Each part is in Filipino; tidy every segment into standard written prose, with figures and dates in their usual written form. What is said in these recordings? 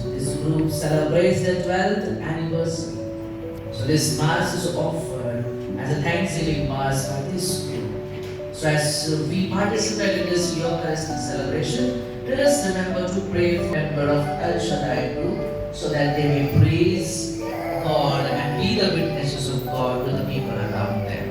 This group celebrates their 12th anniversary. So this Mass is offered as a Thanksgiving Mass by this group. So as we participate in this Eucharistic celebration, let us remember to pray for a member of El Shaddai group so that they may praise God and be the witnesses of God to the people around them.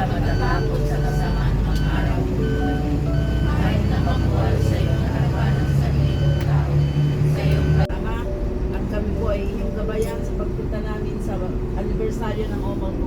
Matatakot sa kasamaan ng araw. Kahit na mabuhay sa iyong harapan ng sarili ng tao. Sa iyong Ama, at kami po ay inyong gabayan sa pagpunta namin sa anibersaryo ng Omal po.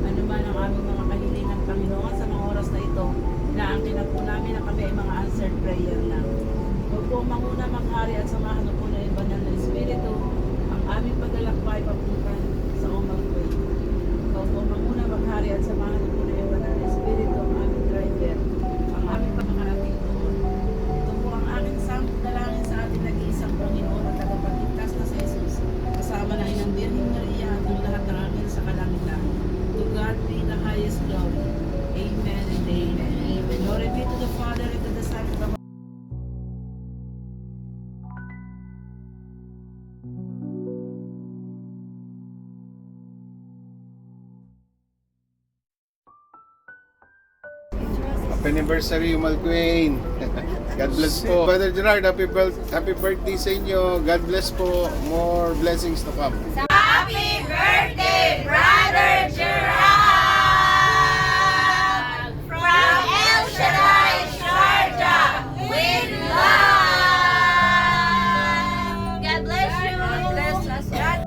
Ano man ang aming mga kahilingan, Panginoon, sa mga oras na ito, inaangkin na po namin na kami ay mga answered prayer na. Huwag po manguna maghari at samahan po na yung banal na Espiritu ang aming paglalakbay papunta sa Omal po. Huwag po manguna maghari at samahan po na yung banal na Espiritu ang aming driver, ang aming pagkakarating doon. Ito po ang aking dalangin sa ating nag-iisang Panginoon at tagapagligtas na sa Jesus, kasama na inang Birheng Maria at ang lahat ng akin sa kalangit-langit. To God be the highest glory. Amen and amen. Glory be to the Father and to the Son and to the Holy Happy anniversary, Umal Queen. God bless po. Brother Gerard, happy birthday sa inyo. God bless po. More blessings to come. Happy birthday, Brother Gerald! From El Shaddai, Sharjah, with love! God bless you!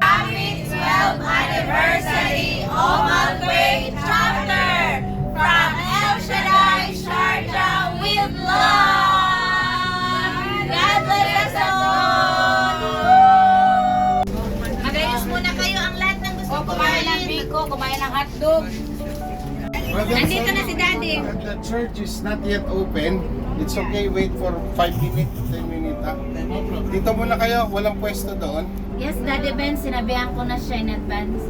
Happy 12th anniversary, Omal Queen Chapter! From El Shaddai, Sharjah, with love! God bless us all! Magayos muna kayo ang lahat ng gusto kumain ng biko, kumain ng hotdog. Nandito na si Daddy. The church is not yet open. It's okay, wait for 5 minutes, 10 minutes. Dito muna kayo, walang pwesto doon. Yes, Daddy Ben, sinabihan ko na siya in advance.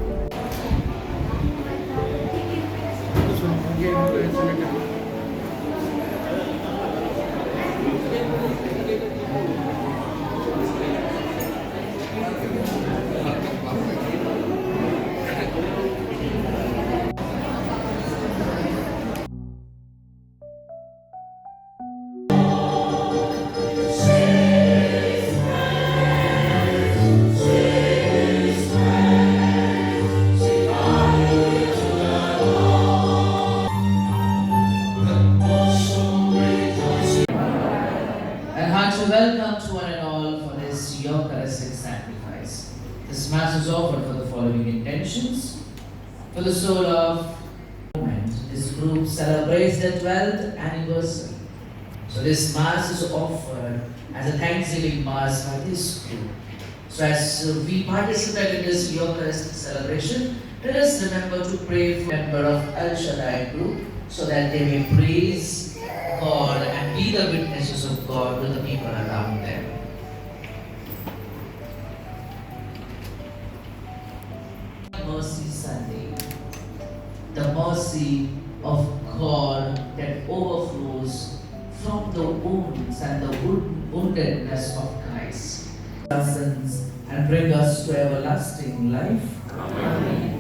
Welcome to one and all for this Eucharistic sacrifice. This Mass is offered for the following intentions. For the soul of this group celebrates their 12th anniversary. So this Mass is offered as a Thanksgiving Mass by this group. So as we participate in this Eucharistic celebration, let us remember to pray for a member of El Shaddai group so that they may praise God and be the witnesses of God to the people around them. Mercy Sunday, the mercy of God that overflows from the wounds and the woundedness of Christ. Our sins and bring us to everlasting life. Amen.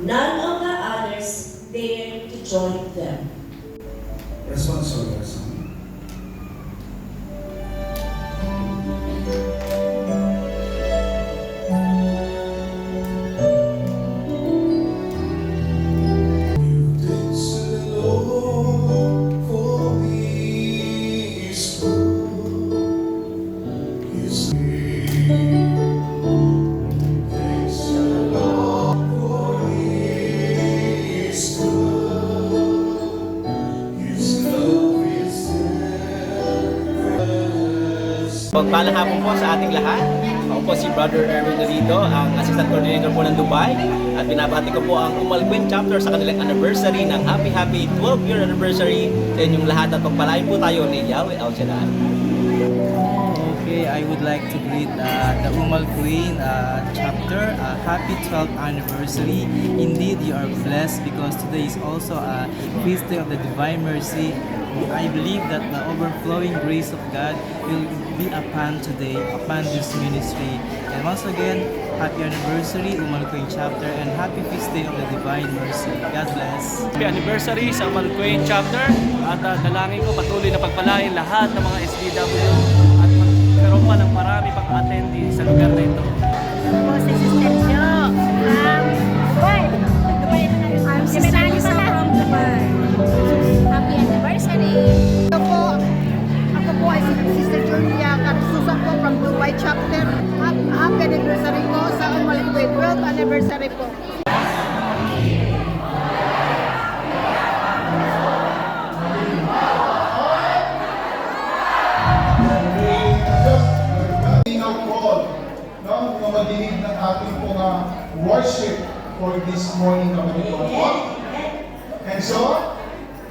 none of the others dared to join them. Responsorial. Pagpalang hapon po sa ating lahat. Ako po si Brother Erwin Dorito, ang Assistant Coordinator po ng Dubai. At binabati ko po ang Umalquin Chapter sa kanilang anniversary ng Happy 12-year anniversary sa inyong lahat. At pagpalain po tayo ni Yahweh El Shaddai. Okay, I would like to greet the Umalquin chapter. Happy 12th anniversary. Indeed, you are blessed because today is also a feast day of the Divine Mercy. I believe that the overflowing grace of God will be upon today, upon this ministry. And once again, happy anniversary, Umalquin chapter, and happy feast day of the Divine Mercy. God bless. Happy anniversary sa Umalquin chapter at dalangin ko patuloy na pagpalain lahat ng mga SDW at magkaroon pa ng marami pang attendee sa lugar na ito. Po si Sister Jo. Dubai. I'm Sister Lisa from Dubai. Happy anniversary. Ako po ay si Sister Julia Carsusan po from Dubai chapter. Happy anniversary po sa Umalquin 12th anniversary po. Madinig ng ating pong worship for this morning kapatid ko. And so,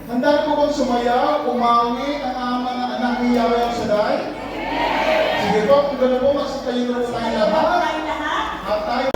handa po bang sumayaw, umawi ang mga anak ni Yahweh El Shaddai? Sige po, kung gano'n po, magsitayo na po tayo lahat. At tayo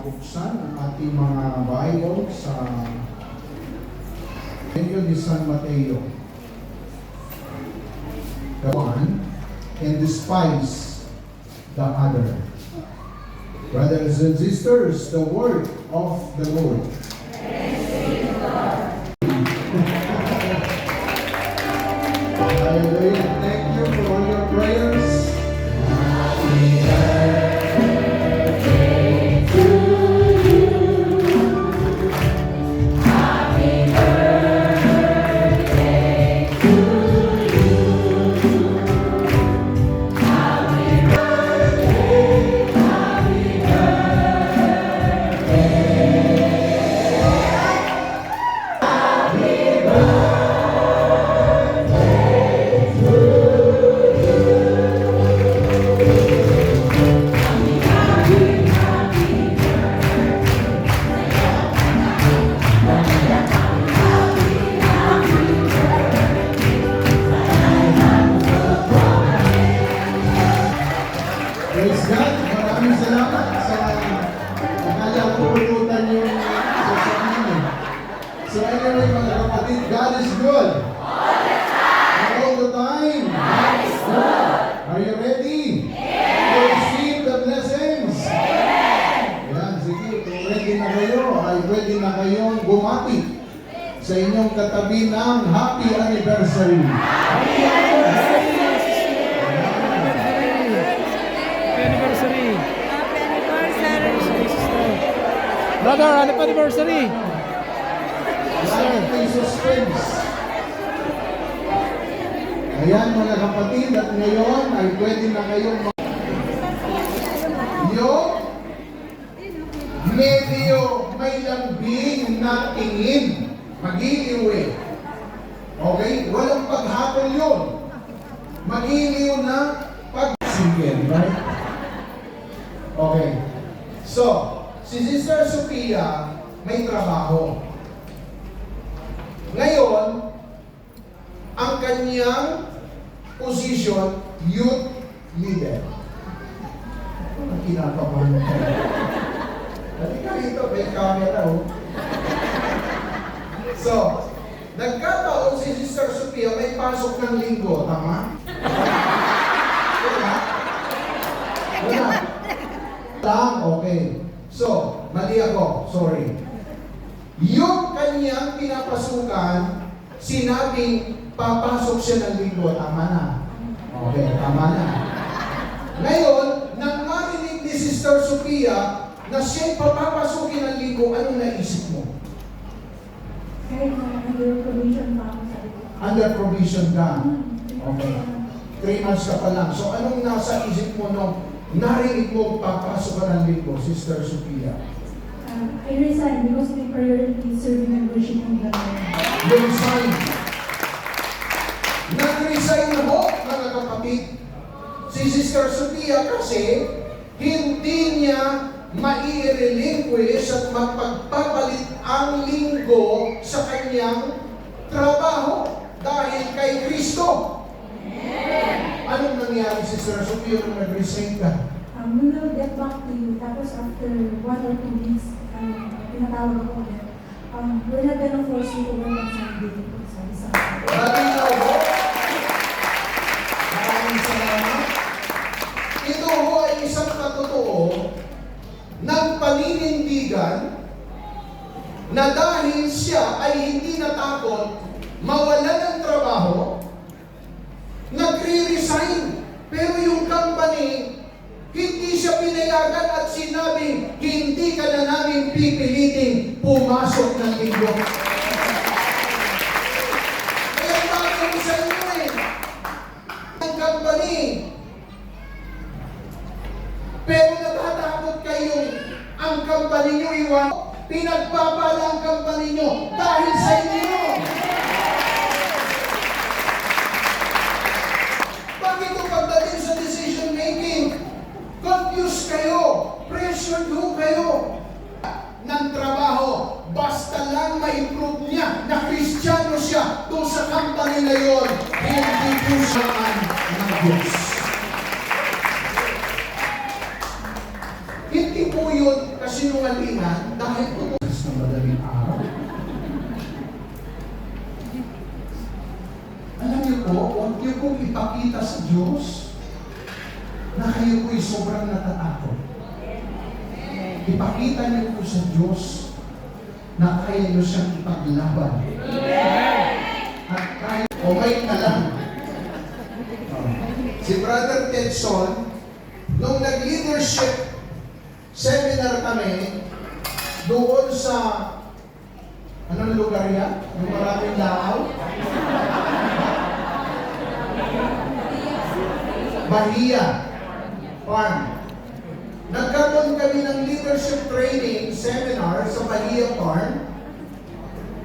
buksan ang ating mga Bible sa Evangelio ni San Mateo. The one and despise the other. Brothers and sisters, the word of the Lord. Hallelujah. Thank you for all your prayers. Praise God. Maraming salamat sa akala ko pulutan yung sasabihin. So anyway mga kapatid, God is good. All the time. God is good. Are you ready? To receive the blessings? Yan, sige. Kung ready na kayo, ay ready na kayong bumati sa inyong katabi ng Happy Anniversary. Happy Anniversary! Happy anniversary! Happy anniversary. Brother, happy anniversary! Lagi may suspense. Ayan mga kapatid, at ngayon ay pwede na kayong yung medyo may lambing na tingin, mag-iiwi. Okay? Walang paghapon yun. Mag-iiwi na pag-singin, right? Okay. So, si Sister Sophia may trabaho. Ngayon, ang kanyang position, youth leader. Ang kinakabahan ko. Dali ka rito, may camera, oh. So, nagkataon si Sister Sophia may pasok ng linggo, tama? Wala? Wala. Lang, okay. So, mali ako, sorry. Yung kanyang pinapasukan, sinabing papasok siya ng linggo, tama na. Okay, tama na. Ngayon, nang marinig ni Sister Sophia na siya'y papapasukin ng linggo, anong naisip mo? Kahit under provision pa ako sa ito. Under provision ka. Okay. 3 months ka pa lang. So anong nasa isip mo nung narinig mo papasok ka ng linggo, Sister Sophia? I resigned because my priority is serving and worshiping the Lord. Yung sign. Nag-resign na ho, mga kapatid. Si Sister Sophia kasi hindi niya mai-relinquish at magpagpapalit ang linggo sa kanyang trabaho dahil kay Kristo. Anong nangyari, Sister Sophia, nung nag-resign ka? We will get back to you. Tapos after 1 or 2 weeks, pinatawag ako ulit. We're not gonna force you to work on Sunday. Sabi sa akin. Malinaw ho? Maraming salamat. Ito ho ay isang katotoo ng paninindigan na dahil siya ay hindi natakot mawalan ng trabaho, nagre-resign. Pero yung company, hindi siya pinayagan at sinabing, hindi ka na namin pipiliting pumasok ng linggo. Kaya bakit sa inyo ang company. Pero natatakot kayong ang company nyo iwan. Pinagpapala ang company nyo dahil sa inyo. Bakit ito pagdating sa decision making? Confused kayo, pressured ho kayo ng trabaho. Basta lang ma-improve niya na Kristiyano siya doon sa company na yun, hindi po siya ng Diyos. Hindi po yun kasinungalingan dahil po sa madaling araw. Alam niyo po, huwag niyo pong ipakita sa Diyos na kayo po'y sobrang natatakot. Ipakita niyo po sa Diyos na kaya niyo siyang ipaglaban. At kaya, okay ka lang. Si Brother Tedson, nung nag-leadership seminar kami, doon sa, anong lugar yan? Yung maraming laaw? Bahia Farm. Nagkaroon kami ng leadership training seminar sa Bahia Farm.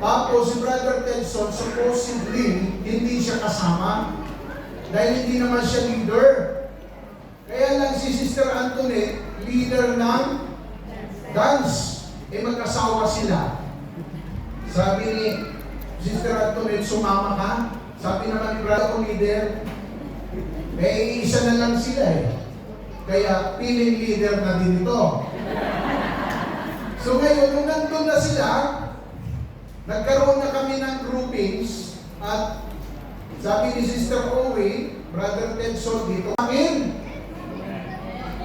Tapos si Brother Tedson, supposedly, hindi siya kasama. Dahil hindi naman siya leader. Kaya lang si Sister Antoinette, leader ng dance. Magkasawa sila. Sabi ni Sister Antoinette, sumama ka. Sabi naman ni Brother leader, isa na lang sila Kaya piling leader na din ito. So ngayon, nung nandun na sila, nagkaroon na kami ng groupings at sabi ni Sister Owe, Brother Tedson dito, amin.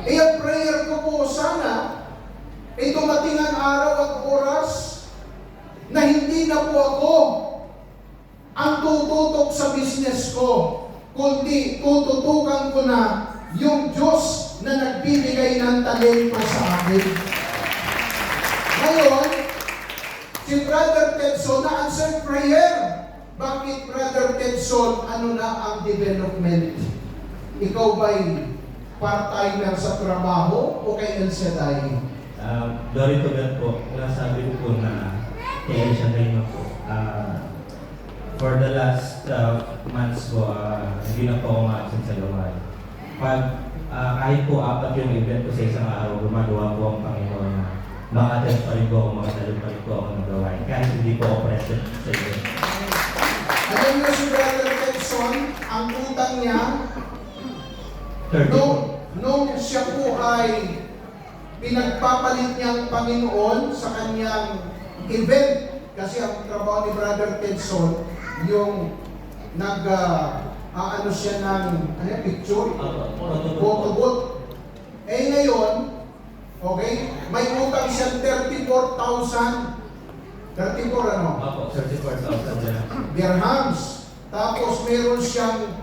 Ang prayer ko po sana, dumating ang araw at oras na hindi na po ako ang tututok sa business ko, kundi tututukan ko na yung Diyos na nagbibigay ng talento sa akin. Ngayon, si Brother Tedson na-answer prayer. Bakit, Brother Tedson, ano na ang development? Ikaw ba'y part-timer sa trabaho o kay El Shaddai? Glory to God po. Nasabi ko po na kay El Shaddai na po. For the last months po, hindi na po ako ma-absent sa gawain. Kahit po 4 yung event ko sa isang araw, gumagawa po ang Panginoon na maka-attend pa rin po ako, makasalo pa rin po ako ng gawain. Kahit hindi po ako present sa event. Alam niyo si Brother Tedson, ang utang niya, nung siya po ay pinagpapalit niyang Panginoon sa kanyang event, kasi ang trabaho ni Brother Tedson, yung ano siya ng picture, photo booth. Eh ngayon, okay, may utang siyang 34,000. 34 ano? Opo, 34,000 dirhams. Tapos meron siyang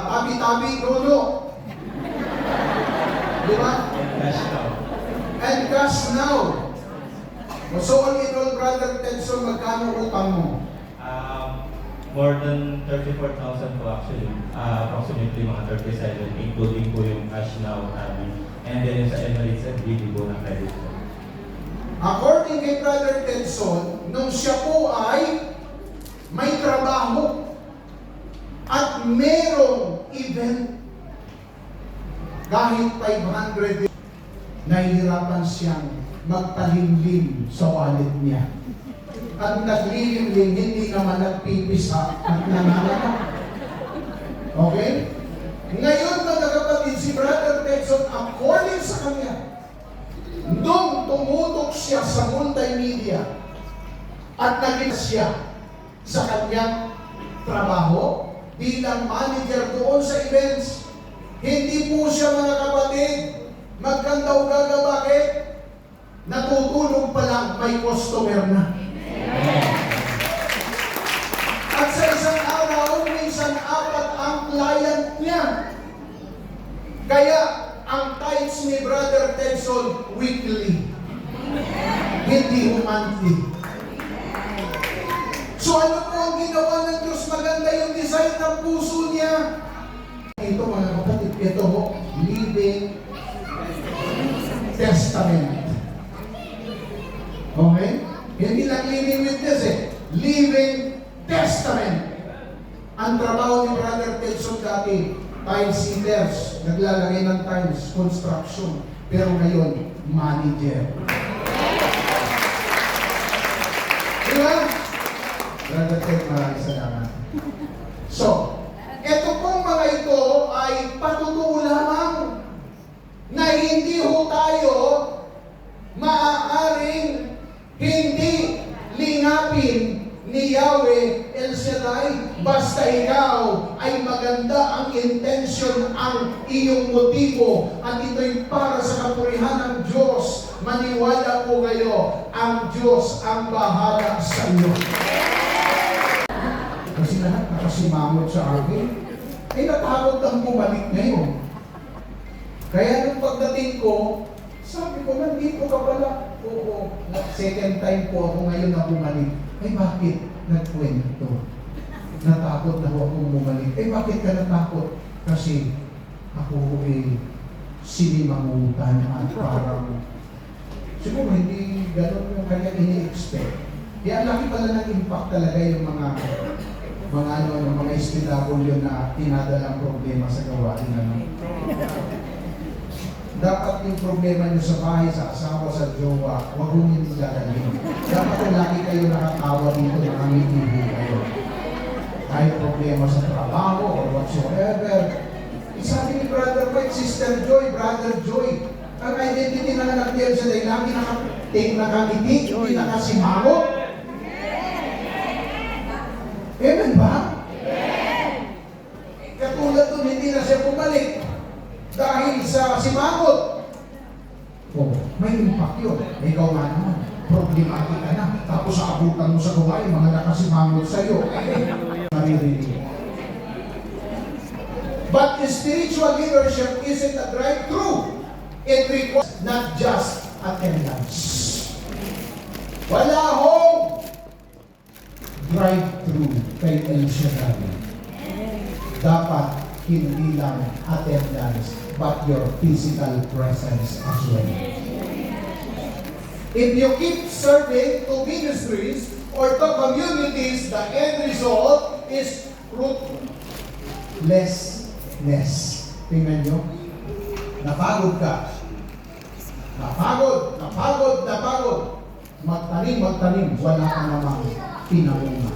tabi-tabi lolo. Di ba? And cash now. So all in all, Brother Tedson, magkano utang mo? More than 34,000 po actually. Approximately mga 37, including po yung cash now, and then yung sa Emirates at BD po na credit po. According kay Brother Tedson, nung siya po ay may trabaho at merong event, kahit 500, nahihirapan siyang magtalimlim sa wallet niya. At naglilimlim, hindi naman nagpipisa at nanganganak. Okay? Ngayon, mga kapatid, si Brother Tedson, according sa kanya, nung tumutok siya sa multimedia at naging siya sa kanyang trabaho bilang manager doon sa events, hindi po siya, mga kapatid, magkandaw-gaga. Bakit? Natutulog pa lang, may customer na. At sa isang araw, minsan 4 ang client niya. Kaya, ang tithes ni Brother Tedson, weekly. Hindi monthly. So ano po ang ginawa ng Diyos? Maganda yung design ng puso niya. Ito, mga kapatid, ito ho, living testament. Okay? Hindi lang living witness living testament. Ang trabaho ni Brother Tedson dati, tile sealers, naglalagay ng tiles, construction. Pero ngayon, manager. Diba? Brother Ted, maraming salamat. So, eto pong mga ito ay patutuo lamang na hindi ho tayo maaaring hindi lingapin ni Yahweh El Shaddai basta ikaw ay maganda ang intention, ang iyong motibo, at ito'y para sa kapurihan ng Diyos. Maniwala po kayo, ang Diyos ang bahala sa iyo. Kasi lahat nakasimangot sa akin, ay natakot ang bumalik ngayon. Kaya nung pagdating ko, sabi ko, nandito ka pala. Oo, second time po ako ngayon na bumalik. Ay bakit? Nagkwento. Natakot na akong bumalik. Ay bakit ka natakot? Kasi ako sinimangutan at parang siguro hindi gano'n yung kanya ini-expect. Kaya ang laki pala ng impact talaga yung mga SPW na tinadalang problema sa gawain namin. Dapat yung problema nyo sa bahay, sa asawa, sa jowa, huwag mong hindi dadalhin. Dapat kung lagi kayo nakatawa dito na namitibo kayo. Kahit problema sa trabaho or whatsoever. Sabi ni Brother White, Sister Joy, Brother Joy, ang identity ng anak niya sa dahil lagi nakangiti, hindi nakasimangot. Amen ba? Katulad doon, hindi na siya bumalik. Dahil sa simangot. Oh, may impact yun. Ikaw nga naman, problematic ka na. Tapos sa abutan mo sa gawain, mga nakasimangot sa'yo. Maririnig. But spiritual leadership isn't a drive-through. It requires not just attendance. Wala hong drive-thru kay El Shaddai. Dapat hindi lang attendance, but your physical presence as well. If you keep serving to ministries or to communities, the end result is fruitlessness. Tingnan nyo. Napagod ka. Napagod. Magtanim. Wala ka namang pinamunga.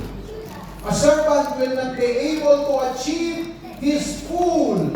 A servant will not be able to achieve his full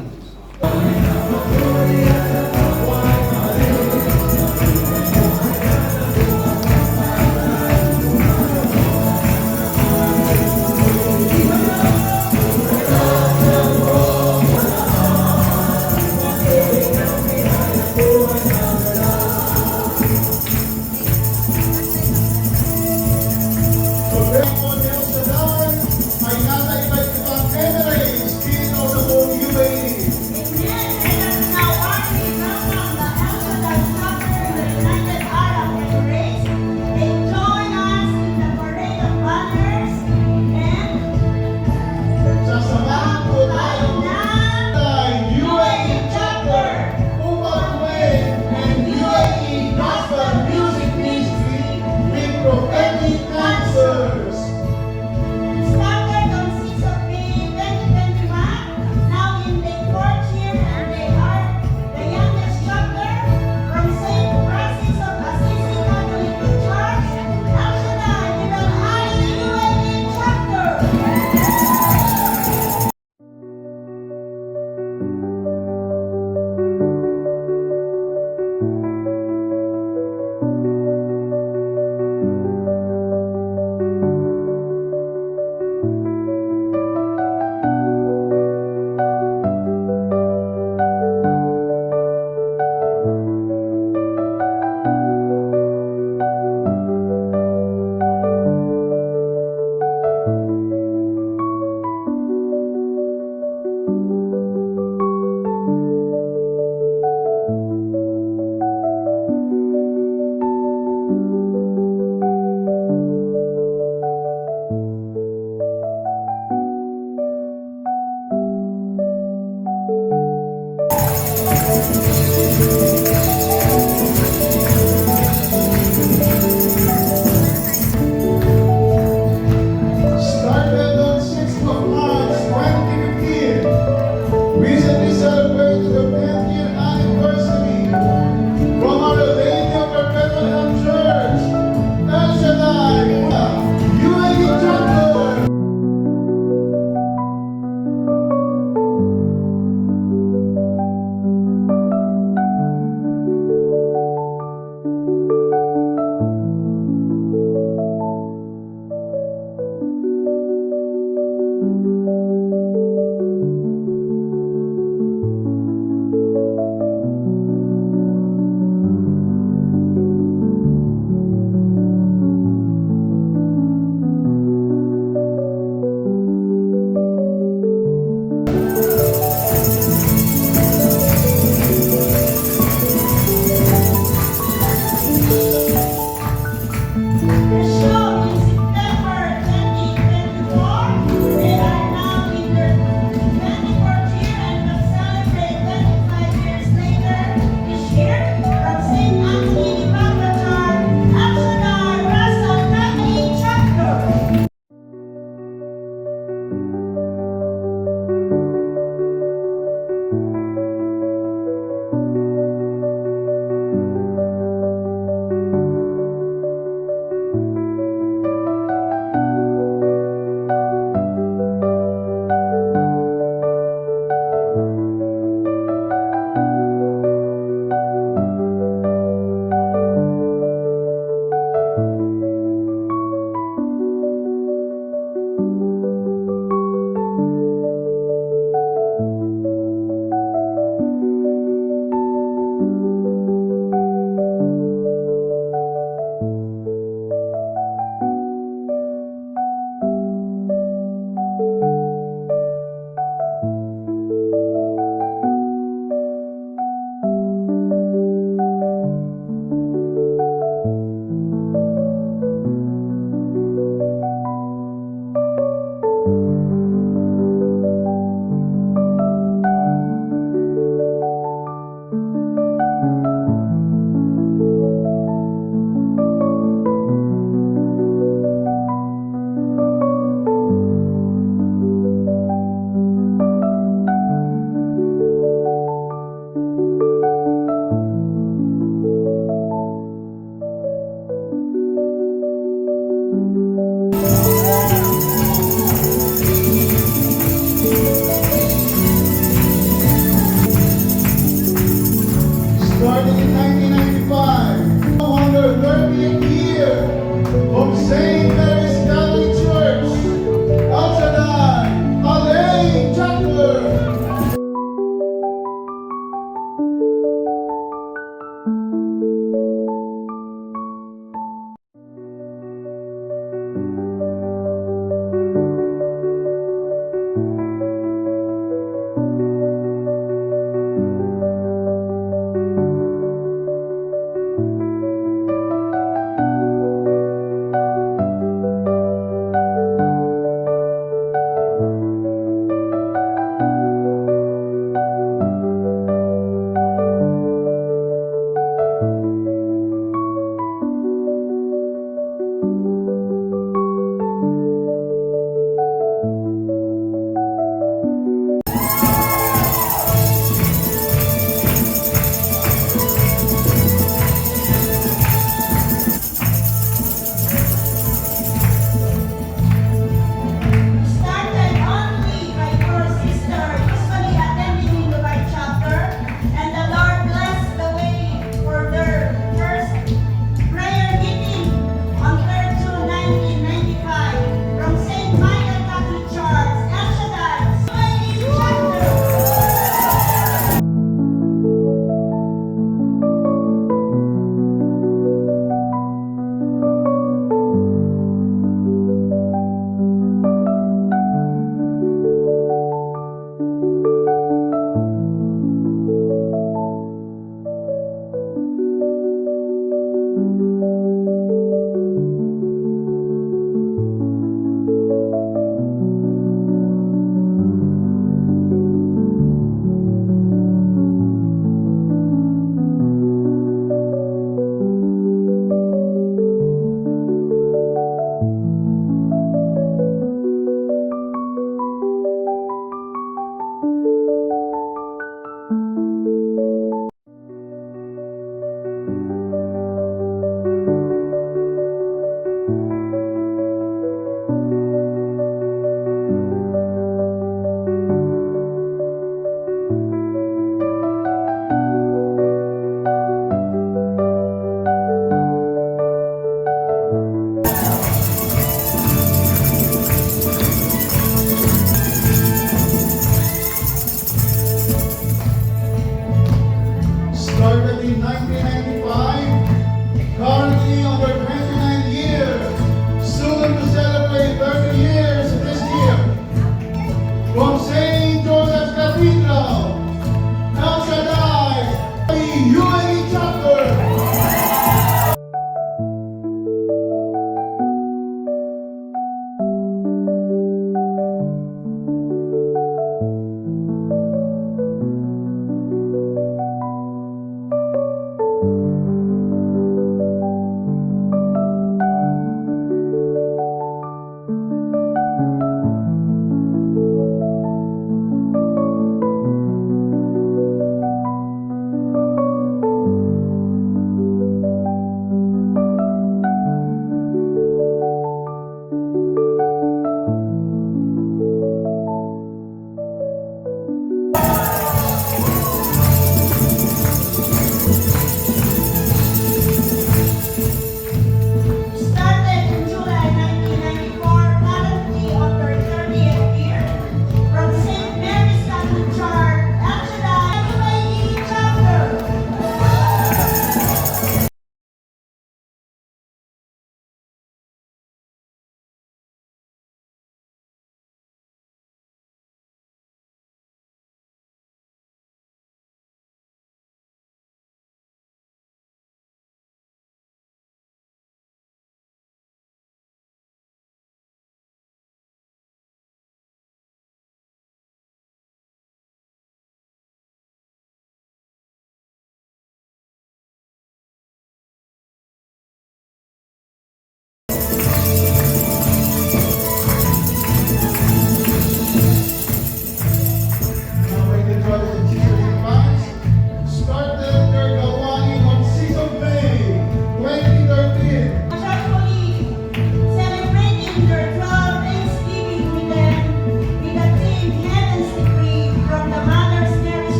Starting in 1995, 130th year of St. Mary's Catholic Church, El Shaddai, Alain Chapter.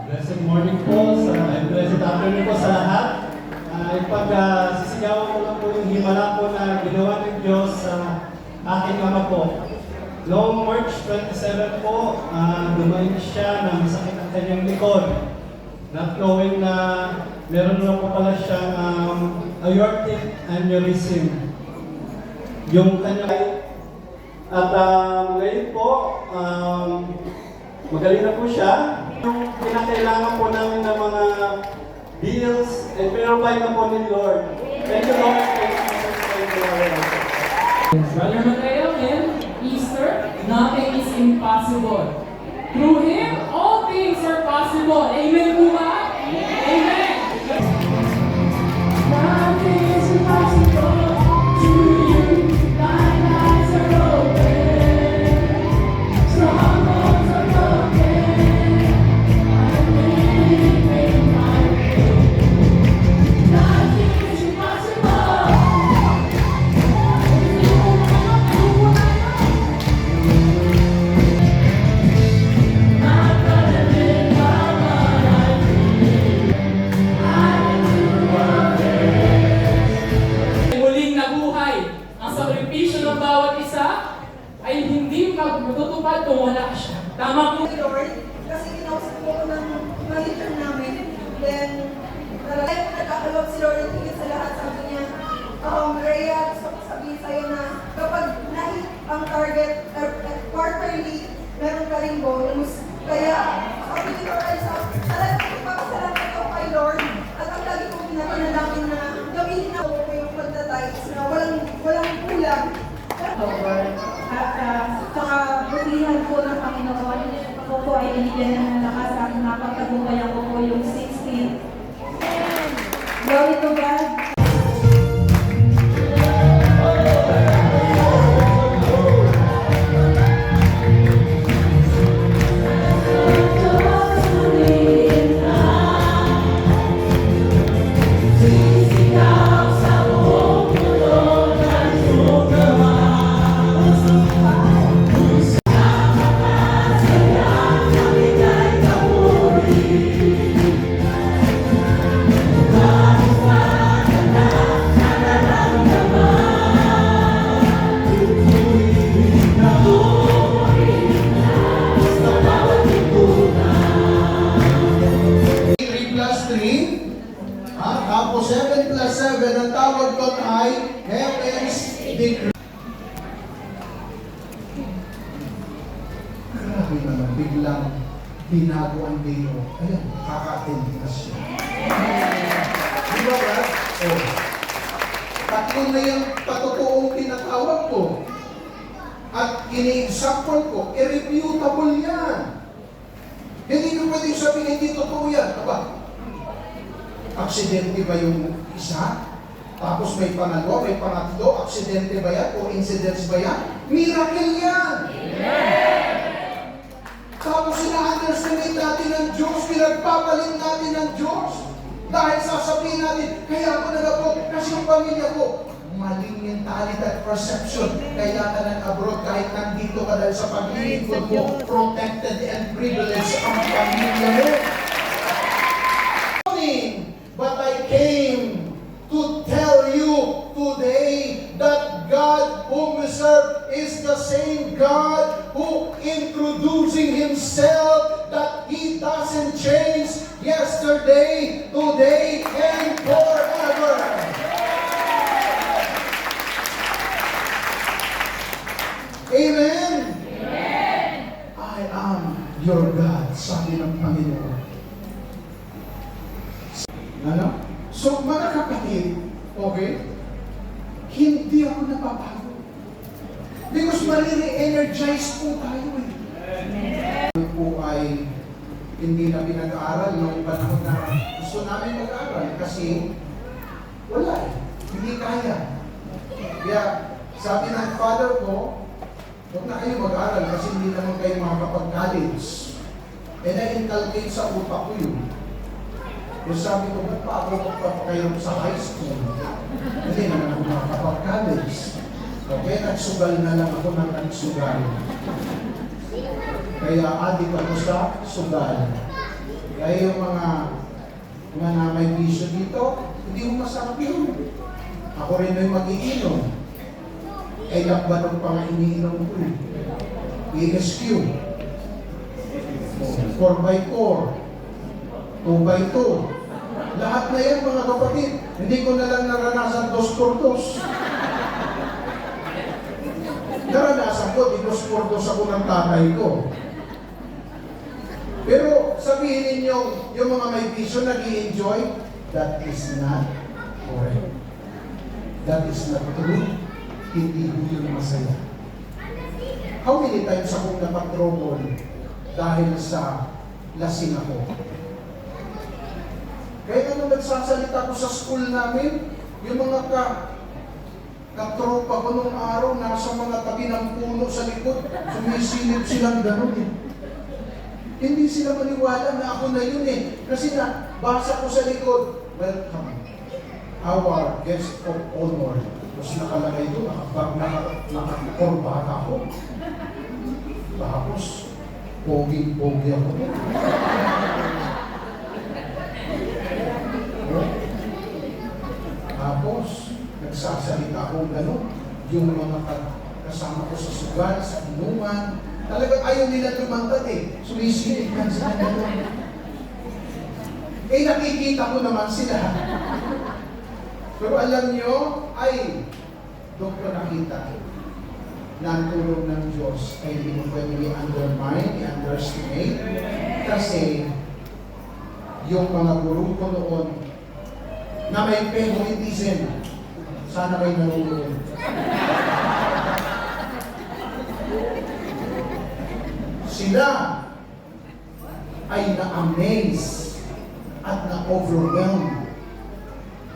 Blessed morning po, blessed afternoon po sa lahat. Sisigawan ko lang po yung himala po na ginawa ng Diyos sa aking ama po. Noong March 27 po, dumating siya na masakit ang kanyang likod. Not knowing na meron lang po pala siyang aortic aneurysm. Yung kanyang at ngayon po, magaling na po siya. Yung pinakailangan po namin ng mga bills and pinrovide na po ni Lord. Thank you, Lord. Thank you, Lord. Brother Mateo, Easter, nothing is impossible. Through Him, all things are possible. Amen po ba? Amen! Nothing is impossible to you. Thine eyes are open. Strongholds are broken. I'm living my faith. Nothing is impossible. Muling nabuhay. Ang sakripisyo ng bawat isa ay hindi matutupad kung wala siya. Tama po. Lord, kasi kinausap po ko ng manager namin. Then, talagang nagkakalog si Lord at higit sa lahat. Sabi niya, Rhea, gusto ko sabihin sa'yo na kapag na-hit ang target quarterly, meron ka rin bonus. Kaya, sabi ni Lord, talagang magpapasalamat ako kay Lord. At ang lagi kong pinapanalangin na gamitin ako ko yung pagtatayos na walang kulang. At saka butihan po ng Panginoon, ako po ay binigyan ng lakas at napagtagumpayan ko po yung 16. Glory to God. Tapos 7 plus 7, ang tawag doon ay Heaven's Decree. Grabe naman, biglang binago ang dino. Ayan, kaka-attend na siya. Di ba ba? Oh. Tatlo na yung patotoong tinatawag ko. At ini-example ko, irrefutable yan. Hindi nyo pwede sabihin, hindi totoo yan. Aba, aksidente ba yung isa? Tapos may pangalawa, may pangatlo, aksidente ba yan? O incidents ba yan? Miracle yan! Tapos ina-underestimate natin ng Diyos, pinagpapalit natin ng Diyos. Dahil sasabihin natin, kaya ako nag-abroad, kasi yung pamilya ko, maling mentality at perception. Kaya ka nag-abroad kahit nandito ka dahil sa paglilingkod mo, protected and privileged ang pamilya mo. But I came to tell you today that God whom we serve is the same God who introducing Himself, that He doesn't change yesterday, today, and forever. Amen? Amen. I am your God, sabi ng Panginoon. Ano? So, mga kapatid, okay, hindi ako napapago. Because marire-energize po tayo eh. Kami po ay hindi na pinag-aaral noong panahon na gusto namin mag-aaral kasi wala eh. Hindi kaya. Kaya, sabi ng father ko, huwag na kayo mag-aaral kasi hindi naman kayo makakapag-college. And na-inculcate sa utak ko yun. Yung sabi ko, ba't pa ako magpapakayong sa high school? Hindi naman ako makakapag-college. Okay, nagsugal na lang ako ng nagsugal. Kaya adik ako sa sugal. Kaya yung mga may bisyo dito, hindi mo masarap yun. Ako rin ay mag-iinom. Eh, lakbanong pa nga iniinom ko eh. ESQ. 4x4. 2x2. Lahat na yan mga kapatid. Hindi ko na lang naranasan 2x2. Naranasan ko, di 2x2 ako ng tatay ko. Pero sabihin ninyo, yung mga may vision nag-i-enjoy, that is not correct. That is not true. Hindi ko yun masaya. How many times akong napag-trouble dahil sa lasing ako? Kaya nung nagsasalita ko sa school namin, yung mga katropa ko nung araw, nasa mga tabi ng puno sa likod, sumisilip silang ganun eh. Hindi sila maniwala na ako na yun eh. Kasi na, basa ko sa likod, welcome, our guest of honor. Tapos nakalagay doon, nakakorbata ako. Tapos, pogi-pogi ako doon. Tapos, nagsasalita akong gano'n. Yung mga kasama ko sa sugal, sa inuman, talagang ayaw nila lumantad eh. Sumisilip lang sila gano'n. Eh, nakikita ko naman sila. Pero alam nyo, ay, doon ko nakita na ang tulong ng Diyos ay hindi mo pwede i-undermine, i-underestimate. Kasi, yung mga guru ko noon, na may favoritism, sana may nanonood. Sila ay na-amaze at na-overwhelmed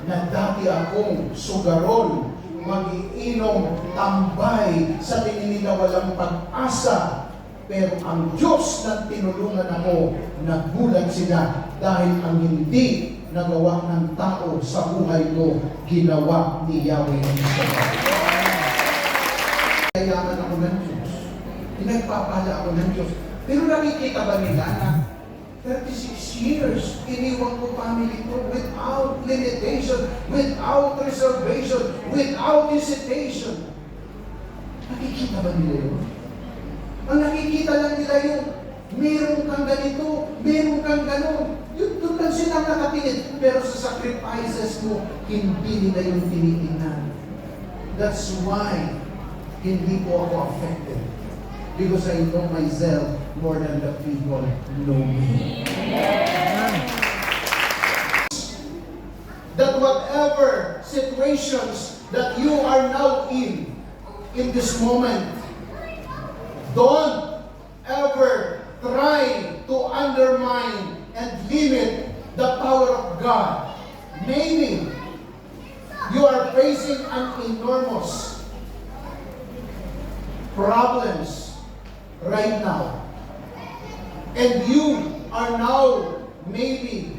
na dati akong sugarol, mag-iinom, tambay, sa tingin nila walang pag-asa. Pero ang Diyos na tinulungan ako, nagulat sila dahil ang hindi nagawa ng tao sa buhay ko, ginawa ni Yahweh ng Israel. Kayaman ako ng Diyos. Pinagpapala ako ng Diyos. Pero nakikita ba nila na 36 years, iniwan ko family ko without limitation, without reservation, without hesitation. Nakikita ba nila yun? Ang nakikita lang nila yung meron kang ganito, meron kang ganon. Yun, doon lang silang nakatingin. Pero sa sacrifices mo, hindi nila yung tinitingnan. That's why hindi po ako affected. Because I know myself more than the people know me. That whatever situations that you are now in this moment, don't ever try to undermine and limit the power of God. Maybe you are facing an enormous problems right now. And you are now maybe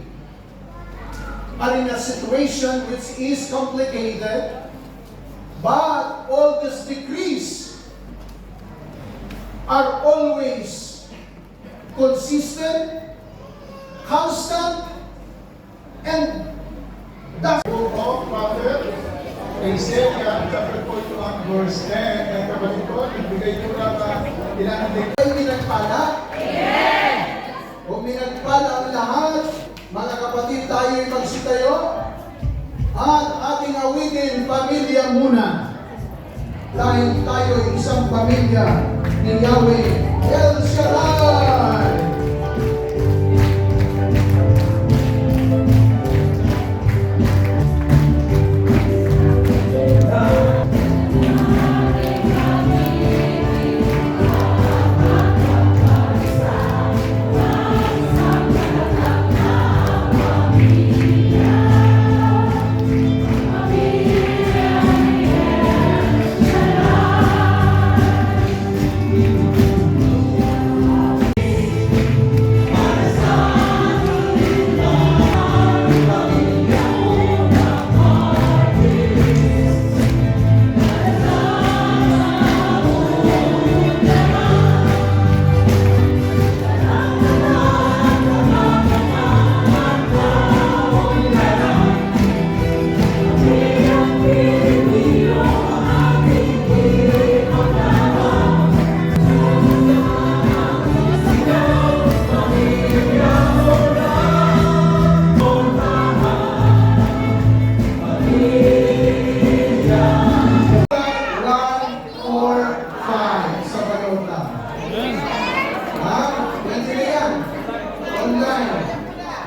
are in a situation which is complicated, but all these decrees are always consistent, constant, and that's Father, Isaiah chapter 41 verse 10, and kapatid ko, nagbigay ko na ilang din. Ay minagpala? Amen! Kung minagpala ang lahat, mga kapatid, tayo'y magsitayo at ating awitin pamilya muna. Dahil tayo'y isang pamilya ni Yahweh El Shaddai.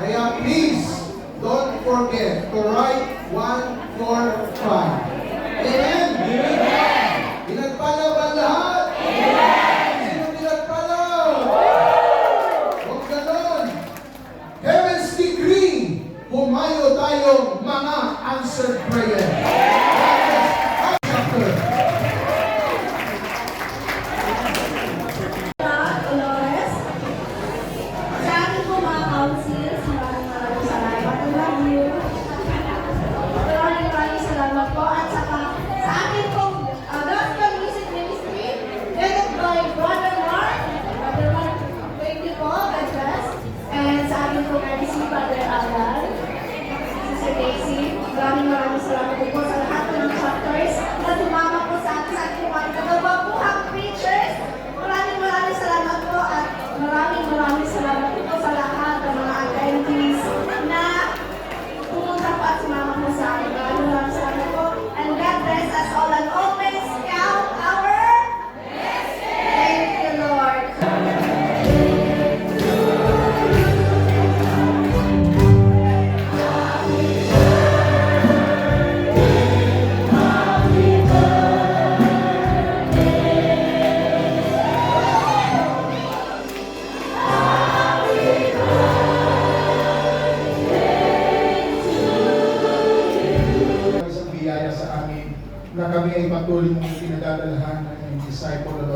Kaya please, don't forget to write 1, 4, 5. Amen? Amen! Pinagpala ba lahat? Amen!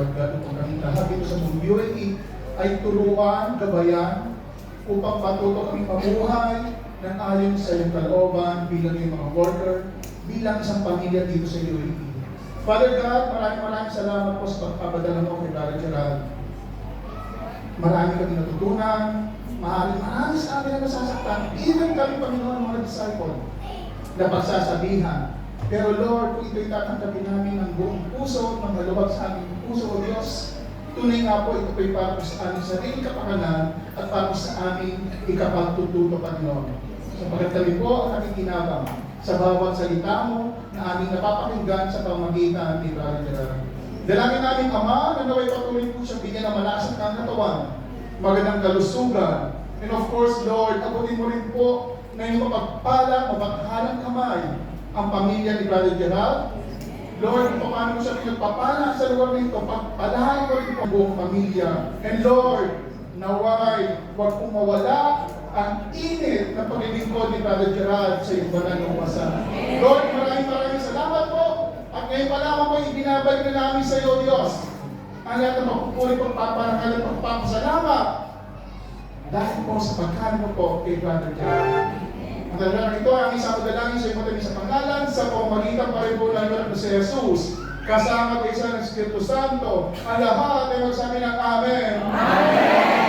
Lord God, upang kami lahat dito sa buong UAE ay turuan, gabayan, upang patuto kami mamuhay ng ayon sa iyong kalooban bilang yung mga worker, bilang isang pamilya dito sa UAE. Father God, maraming salamat po sa pagpapadala mo kay Brother Gerald. Marami kami natutunan, marami sa amin na nasasaktan, even kami Panginoon mga disciple, na pagsasabihan. Pero Lord, kung ito'y tatanggapin namin ng buong puso, ng maluwag sa aming puso, O Diyos, tunay nga po ito po'y para sa aming sariling kapakanan at para sa aming ikapagtututo, Panginoon. Sapagkat kami po ang nakikinabang sa bawat salita mo na aming napapakinggan sa pamamagitan ni Brother Gerald. Dalangin namin, Ama, na naway patuloy po siya bigyan ng malakas at katawan, magandang kalusugan, and of course, Lord, abutin mo rin po na yung mapagpalang, mapaghalang kamay ang pamilya ni Brother Gerald. Lord, kung paano mo siya pinagpapala sa lugar nito, pagpalahan mo rin po ang buong pamilya. And Lord, naway, huwag pong mawala ang init na paglilingkod ni Brother Gerald sa iyong banal ng umasa. Lord, maraming salamat po. At ngayon pa lamang po, ibinabalik na namin sa iyo, Diyos, ang lahat ng pagpupuri, pagpaparangal at pagpapasalamat dahil po sa pagkain mo po kay Brother Gerald. Ang dalawang ito ang isang madalangin sa iyong sa pangalan sa pamamagitan pa rin po ng Lord na si Jesus, kasama kay Isa ng Espiritu Santo, ang lahat ay magsabi ng Amen. Amen.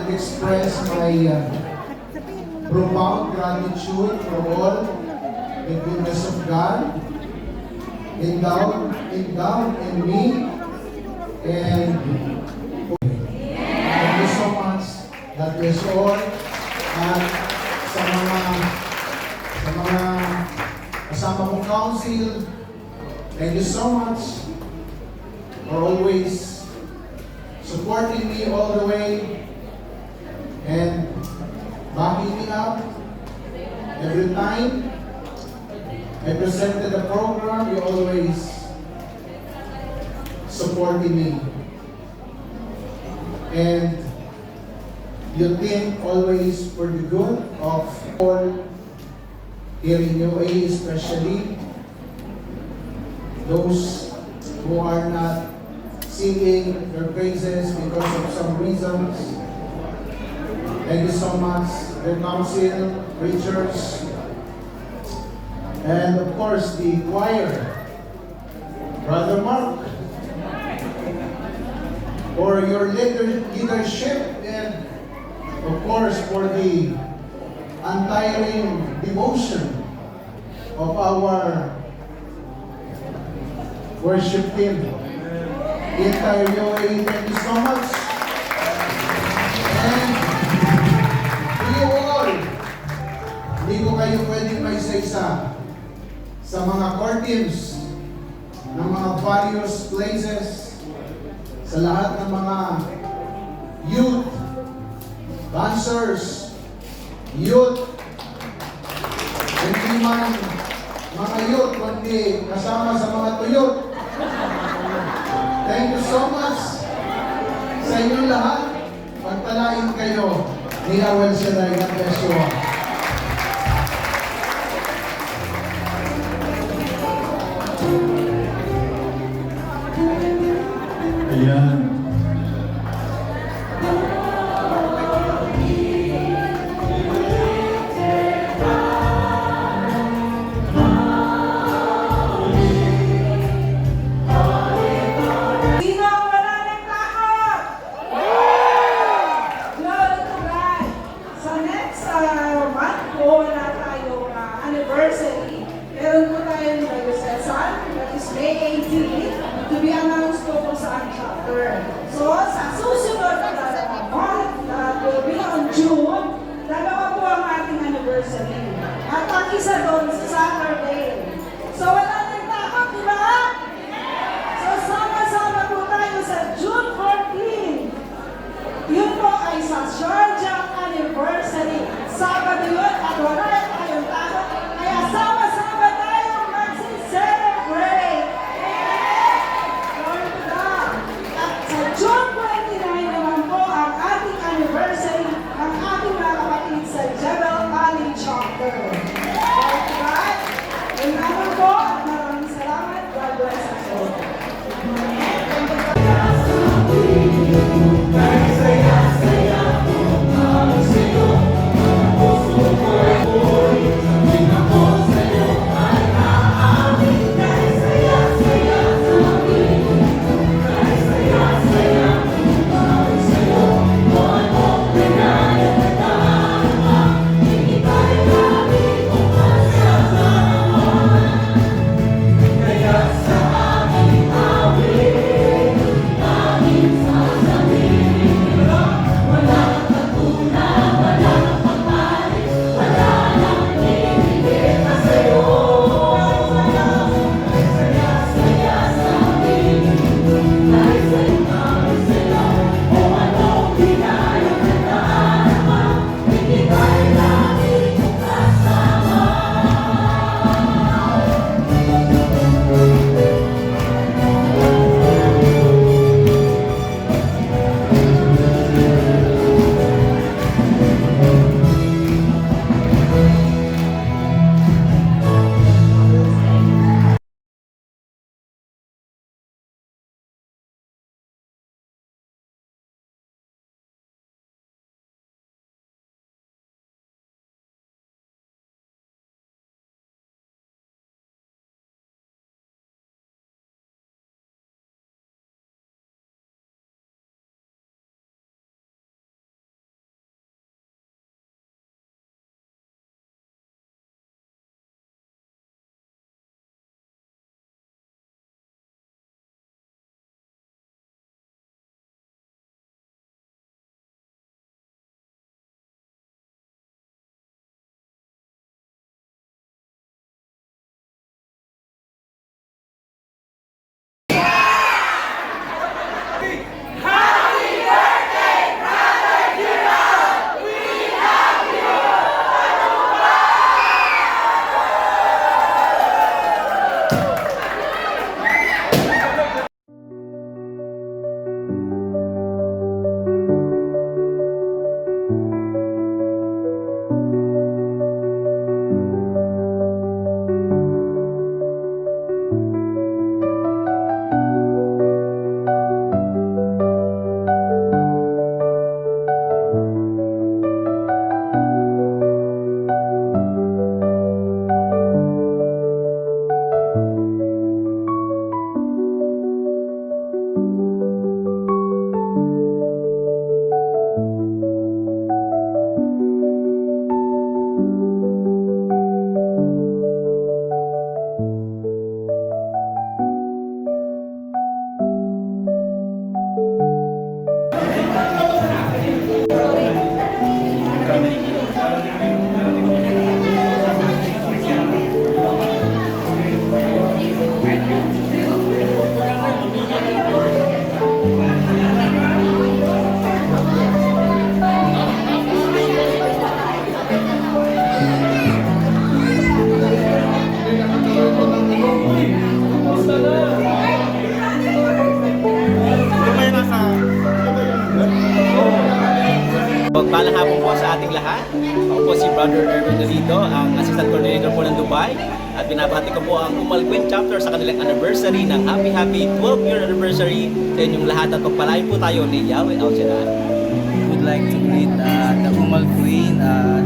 Express my profound gratitude for all the goodness of God endowed in me, and thank you so much. God bless all. At sa mga kasama kong council, thank you so much for always supporting me all the way and backing me up every time I presented the program. You always supported me, and you think always for the good of all here in UAE, especially those who are not singing their praises because of some reasons. Thank you so much, the council, preachers, and of course the choir, Brother Mark, for your leadership, and of course for the untiring devotion of our worship team. The entire UAE, thank you so much. And hindi ko kayo pwedeng maisa-isa sa mga core teams ng mga various places, sa lahat ng mga youth, dancers, youth, hindi man mga youth, kundi kasama sa mga tuyot. Thank you so much sa inyong lahat. Pagpalain kayo Nina Welseray, God bless you all. Ayan. Sino ang wala ng takot? Glory to God. Sa next month po, wala tayong anniversary. Meron po tayong registration, that is May 18, to be announced po sa ang chapter. So, sa susunod na month, that will be on June, dalawa po ang ating anniversary. At ang isa doon sa Saturday. So, wala nang takot, di ba? So, sama-sama po tayo sa June 14. Yun po ay sa Georgia anniversary. Sabado yun at wala tayong takot. Kaya sama-sama tayong magsi-celebrate. Glory to God. At sa June 29 naman po ang ating anniversary ng ating mga kapatid sa Jebel Ali Chapter. Glory to God. Yun naman po at maraming salamat. God bless us all. Magpalang hapon po sa Brother Erwin Nolito, ang Assistant Coordinator po ng Dubai. At binabati ko po ang Umal Queen Chapter sa kanilang anniversary ng happy 12-year anniversary sa inyong lahat at pagpalain po tayo ni Yahweh El Shaddai. Would like to greet the Umal Queen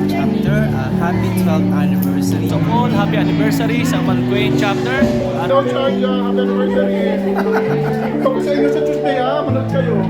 chapter. Happy 12th anniversary. So all, happy anniversary sa Umal Queen Chapter. Hello, Chaya. Happy anniversary. Kung sa inyo sa Tuesday, manood kayo.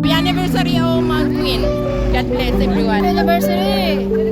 Happy anniversary, Umal Queen. God bless everyone. Happy anniversary!